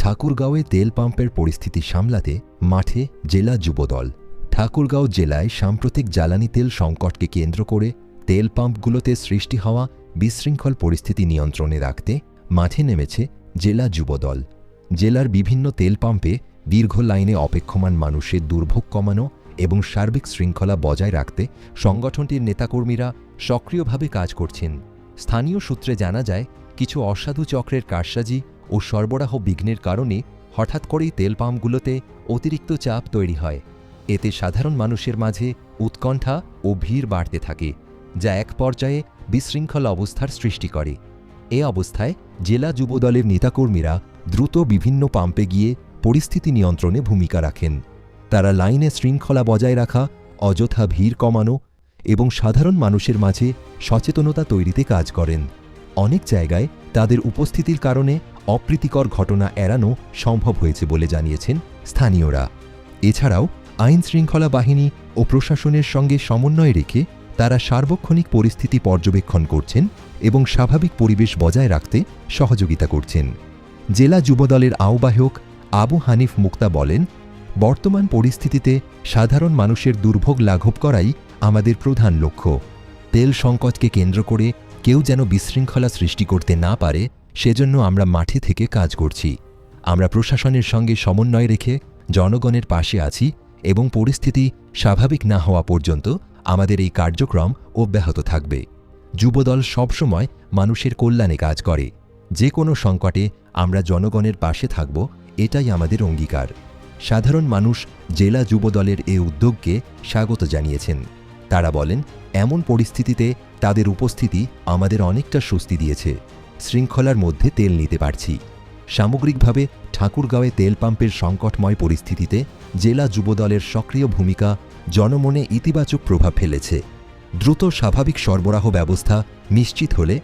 ঠাকুরগাঁওয়ে তেল পাম্পের পরিস্থিতি সামলাতে মাঠে জেলা যুবদল। ঠাকুরগাঁও জেলায় সাম্প্রতিক জ্বালানি তেল সংকটকে কেন্দ্র করে তেল পাম্পগুলোতে সৃষ্টি হওয়া বিশৃঙ্খল পরিস্থিতি নিয়ন্ত্রণে রাখতে মাঠে নেমেছে জেলা যুবদল। জেলার বিভিন্ন তেল পাম্পে দীর্ঘ লাইনে অপেক্ষমান মানুষের দুর্ভোগ কমানো এবং সার্বিক শৃঙ্খলা বজায় রাখতে সংগঠনটির নেতাকর্মীরা সক্রিয়ভাবে কাজ করছেন। স্থানীয় সূত্রে জানা যায়, কিছু অসাধু চক্রের কারসাজি ও সরবরাহ বিঘ্নের কারণে হঠাৎ করেই তেল পাম্পগুলোতে অতিরিক্ত চাপ তৈরি হয়। এতে সাধারণ মানুষের মাঝে উৎকণ্ঠা ও ভিড় বাড়তে থাকে, যা এক পর্যায়ে বিশৃঙ্খল অবস্থার সৃষ্টি করে। এ অবস্থায় জেলা যুবদলের নেতাকর্মীরা দ্রুত বিভিন্ন পাম্পে গিয়ে পরিস্থিতি নিয়ন্ত্রণে ভূমিকা রাখেন। তারা লাইনে শৃঙ্খলা বজায় রাখা, অযথা ভিড় কমানো এবং সাধারণ মানুষের মাঝে সচেতনতা তৈরিতে কাজ করেন। অনেক জায়গায় তাদের উপস্থিতির কারণে অপ্রীতিকর ঘটনা এড়ানো সম্ভব হয়েছে বলে জানিয়েছেন স্থানীয়রা। এছাড়াও আইন শৃঙ্খলা বাহিনী ও প্রশাসনের সঙ্গে সমন্বয় রেখে তারা সার্বক্ষণিক পরিস্থিতি পর্যবেক্ষণ করছেন এবং স্বাভাবিক পরিবেশ বজায় রাখতে সহযোগিতা করছেন। জেলা যুবদলের আহ্বায়ক আবু হানিফ মুক্তা বলেন, বর্তমান পরিস্থিতিতে সাধারণ মানুষের দুর্ভোগ লাঘব করাই আমাদের প্রধান লক্ষ্য। তেল সংকটকে কেন্দ্র করে কেউ যেন বিশৃঙ্খলা সৃষ্টি করতে না পারে, সেজন্য আমরা মাঠে থেকে কাজ করছি। আমরা প্রশাসনের সঙ্গে সমন্বয় রেখে জনগণের পাশে আছি এবং পরিস্থিতি স্বাভাবিক না হওয়া পর্যন্ত আমাদের এই কার্যক্রম অব্যাহত থাকবে। যুবদল সবসময় মানুষের কল্যাণে কাজ করে। যে কোনো সংকটে আমরা জনগণের পাশে থাকব, এটাই আমাদের অঙ্গীকার। সাধারণ মানুষ জেলা যুবদলের এ উদ্যোগকে স্বাগত জানিয়েছেন। তারা বলেন, এমন পরিস্থিতিতে তাদের উপস্থিতি আমাদের অনেকটা স্বস্তি দিয়েছে। শৃঙ্খলার মধ্যে তেল নিতে পারছি। সামগ্রিকভাবে ঠাকুরগাঁওয়ে তেল পাম্পের সংকটময় পরিস্থিতিতে জেলা যুবদলের সক্রিয় ভূমিকা জনমনে ইতিবাচক প্রভাব ফেলেছে। দ্রুত স্বাভাবিক সরবরাহ ব্যবস্থা নিশ্চিত হলে